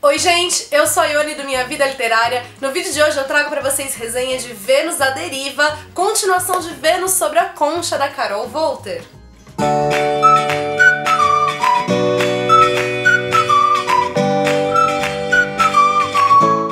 Oi gente, eu sou a Ione do Minha Vida Literária. No vídeo de hoje eu trago pra vocês resenha de Vênus à Deriva, continuação de Vênus sobre a Concha da Carol Volter.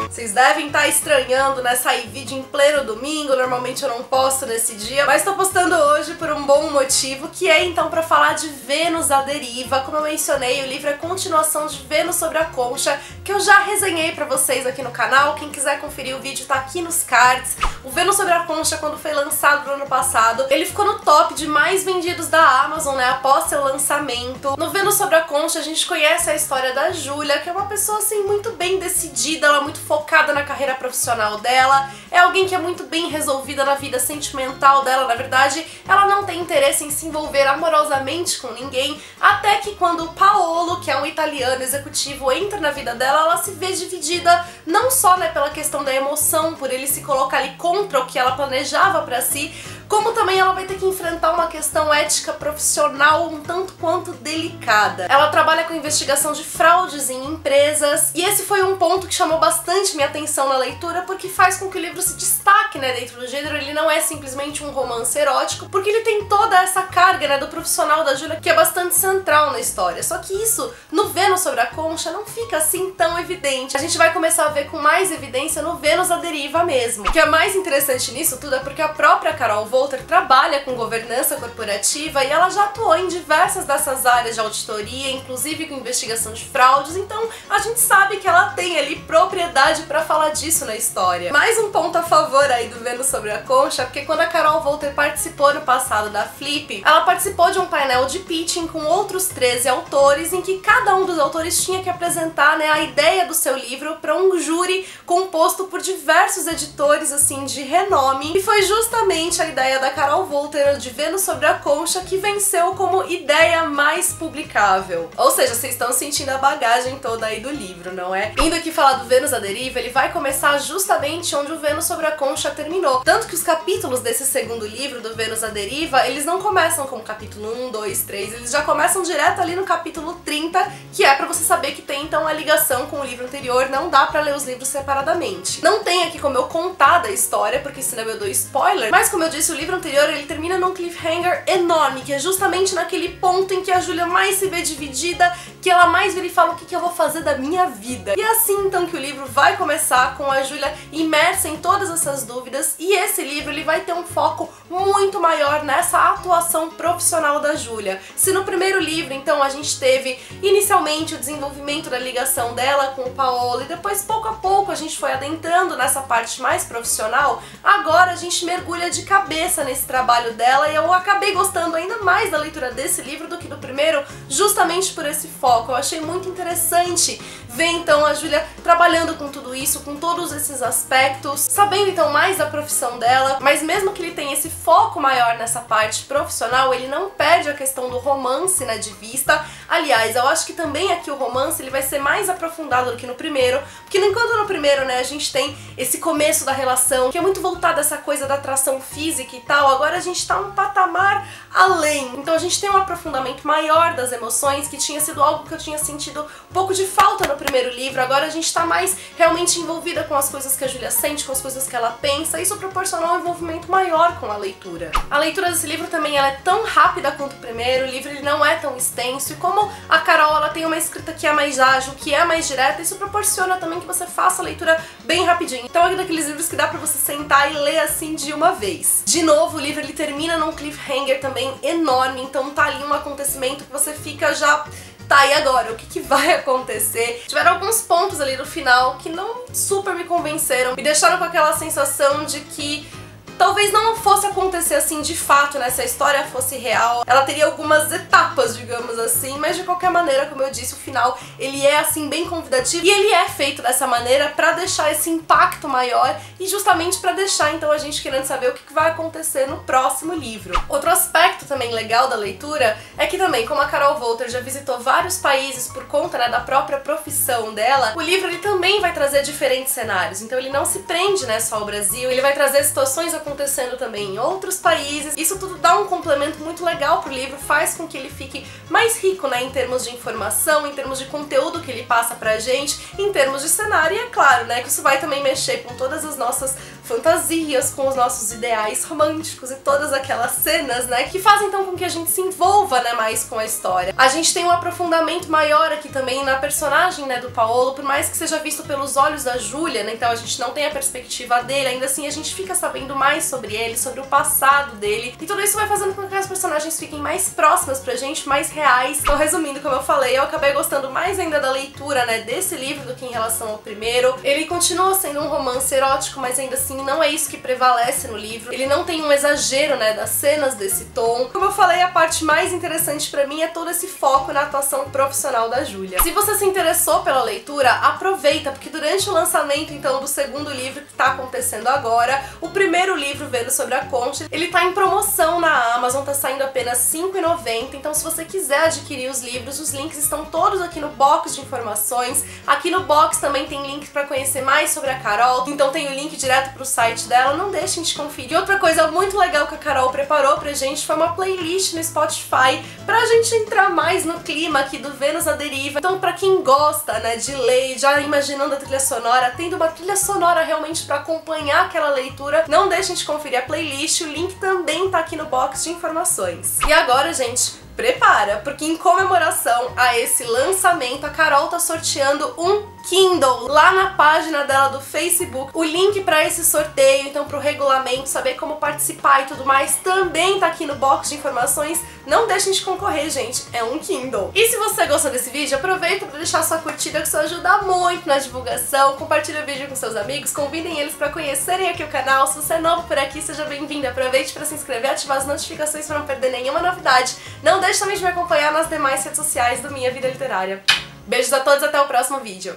Vocês devem estar estranhando, né, sair vídeo em pleno domingo, normalmente eu não posto nesse dia, mas tô postando hoje por um bom motivo, que é então pra falar de Vênus à Deriva. Como eu mencionei, o livro é continuação de Vênus sobre a Concha, que eu já resenhei pra vocês aqui no canal. Quem quiser conferir o vídeo tá aqui nos cards. O Vênus sobre a Concha, quando foi lançado no ano passado, ele ficou no top de mais vendidos da Amazon, né, após seu lançamento. No Vênus sobre a Concha a gente conhece a história da Júlia, que é uma pessoa assim muito bem decidida, ela é muito focada na carreira profissional dela, é alguém que é muito bem resolvida na vida sentimental dela. Na verdade, ela não tem interesse em se envolver amorosamente com ninguém, até que quando o Paolo, que é um italiano executivo, entra na vida dela, ela se vê dividida, não só, né, pela questão da emoção, por ele se colocar ali contra o que ela planejava pra si, como também ela vai ter que enfrentar uma questão ética profissional um tanto quanto delicada. Ela trabalha com investigação de fraudes em empresas, e esse foi um ponto que chamou bastante minha atenção na leitura, porque faz com que o livro se destaque, né, dentro do gênero. Ele não é simplesmente um romance erótico, porque ele tem toda essa carga, né, do profissional da Júlia, que é bastante central na história. Só que isso, no Vênus sobre a Concha, não fica assim tão evidente. A gente vai começar a ver com mais evidência no Vênus à Deriva mesmo. O que é mais interessante nisso tudo é porque a própria Carol Volter trabalha com governança corporativa e ela já atuou em diversas dessas áreas de auditoria, inclusive com investigação de fraudes, então a gente sabe que ela tem ali propriedade pra falar disso na história. Mais um ponto a favor aí do Vênus sobre a Concha, porque quando a Carol Volter participou no passado da Flip, ela participou de um painel de pitching com outros 13 autores, em que cada um dos autores tinha que apresentar, né, a ideia do seu livro para um júri composto por diversos editores assim de renome, e foi justamente a ideia da Carol Volter de Vênus sobre a Concha que venceu como ideia mais publicável. Ou seja, vocês estão sentindo a bagagem toda aí do livro, não é? Indo aqui falar do Vênus à Deriva, ele vai começar justamente onde o Vênus sobre a Concha terminou. Tanto que os capítulos desse segundo livro, do Vênus à Deriva, eles não começam como capítulo 1, 2, 3, eles já começam direto ali no capítulo 30, que é pra você saber que tem então a ligação com o livro anterior, não dá pra ler os livros separadamente. Não tem aqui como eu contar da história, porque senão eu dou spoiler, mas como eu disse, o livro anterior ele termina num cliffhanger enorme, que é justamente naquele ponto em que a Júlia mais se vê dividida, que ela mais vira e fala o que eu vou fazer da minha vida. E é assim então que o livro vai começar, com a Júlia imersa em todas essas dúvidas, e esse livro ele vai ter um foco muito maior nessa atuação profissional da Júlia. Se no primeiro livro então a gente teve inicialmente o desenvolvimento da ligação dela com o Paolo, e depois pouco a pouco a gente foi adentrando nessa parte mais profissional, agora a gente mergulha de cabeça nesse trabalho dela, e eu acabei gostando ainda mais da leitura desse livro do que do primeiro, justamente por esse foco. Eu achei muito interessante ver então a Júlia trabalhando com tudo isso, com todos esses aspectos, sabendo então mais da profissão dela, mas mesmo que ele tenha esse foco maior nessa parte profissional, ele não perde a questão do romance, né, de vista. Aliás, eu acho que também aqui o romance ele vai ser mais aprofundado do que no primeiro, porque enquanto no primeiro, né, a gente tem esse começo da relação, que é muito voltado a essa coisa da atração física e tal, agora a gente tá um patamar além. Então a gente tem um aprofundamento maior das emoções, que tinha sido algo que eu tinha sentido um pouco de falta no primeiro livro. Agora a gente tá mais realmente envolvida com as coisas que a Júlia sente, com as coisas que ela pensa. Isso proporcionou um envolvimento maior com a leitura. A leitura desse livro também ela é tão rápida quanto o primeiro, o livro ele não é tão extenso, e como a Carol ela tem uma escrita que é mais ágil, que é mais direta, isso proporciona também que você faça a leitura bem rapidinho. Então é daqueles livros que dá pra você sentar e ler assim de uma vez. De novo, o livro ele termina num cliffhanger também enorme, então tá ali um acontecimento que você fica já... Tá, e agora? O que vai acontecer? Tiveram alguns pontos ali no final que não super me convenceram, me deixaram com aquela sensação de que talvez não fosse acontecer assim de fato, né? Se a história fosse real, ela teria algumas etapas, digamos assim, mas de qualquer maneira, como eu disse, o final ele é assim bem convidativo, e ele é feito dessa maneira pra deixar esse impacto maior e justamente pra deixar então a gente querendo saber o que vai acontecer no próximo livro. Outro aspecto também legal da leitura é que também, como a Carol Volter já visitou vários países por conta, né, da própria profissão dela, o livro ele também vai trazer diferentes cenários, então ele não se prende, né, só ao Brasil, ele vai trazer situações acontecendo também em outros países. Isso tudo dá um complemento muito legal pro livro, faz com que ele fique mais rico, né, em termos de informação, em termos de conteúdo que ele passa pra gente, em termos de cenário, e é claro, né, que isso vai também mexer com todas as nossas fantasias, com os nossos ideais românticos e todas aquelas cenas, né, que fazem então com que a gente se envolva, né, mais com a história. A gente tem um aprofundamento maior aqui também na personagem, né, do Paolo, por mais que seja visto pelos olhos da Júlia, né, então a gente não tem a perspectiva dele, ainda assim a gente fica sabendo mais sobre ele, sobre o passado dele, e tudo isso vai fazendo com que as personagens fiquem mais próximas pra gente, mais reais. Então, resumindo, como eu falei, eu acabei gostando mais ainda da leitura, né, desse livro do que em relação ao primeiro. Ele continua sendo um romance erótico, mas ainda assim não é isso que prevalece no livro. Ele não tem um exagero, né, das cenas desse tom. Como eu falei, a parte mais interessante pra mim é todo esse foco na atuação profissional da Júlia. Se você se interessou pela leitura, aproveita, porque durante o lançamento, então, do segundo livro que tá acontecendo agora, o primeiro livro, Vendo sobre a Concha, ele tá em promoção na Amazon, tá saindo apenas R$ 5,90, então se você quiser adquirir os livros, os links estão todos aqui no box de informações. Aqui no box também tem link pra conhecer mais sobre a Carol, então tem o link direto pro site dela, não deixem de conferir. E outra coisa muito legal que a Carol preparou pra gente foi uma playlist no Spotify pra gente entrar mais no clima aqui do Vênus à Deriva. Então pra quem gosta, né, de ler, já imaginando a trilha sonora, tendo uma trilha sonora realmente pra acompanhar aquela leitura, não deixem de conferir a playlist, o link também tá aqui no box de informações. E agora, gente, prepara, porque em comemoração a esse lançamento, a Carol tá sorteando um Kindle lá na página dela do Facebook. O link pra esse sorteio, então pro regulamento, saber como participar e tudo mais, também tá aqui no box de informações. Não deixem de concorrer, gente, é um Kindle. E se você gostou desse vídeo, aproveita pra deixar sua curtida, que isso ajuda muito na divulgação. Compartilha o vídeo com seus amigos, convidem eles pra conhecerem aqui o canal. Se você é novo por aqui, seja bem-vindo. Aproveite pra se inscrever e ativar as notificações pra não perder nenhuma novidade. Não deixe também de me acompanhar nas demais redes sociais do Minha Vida Literária. Beijos a todos, até o próximo vídeo.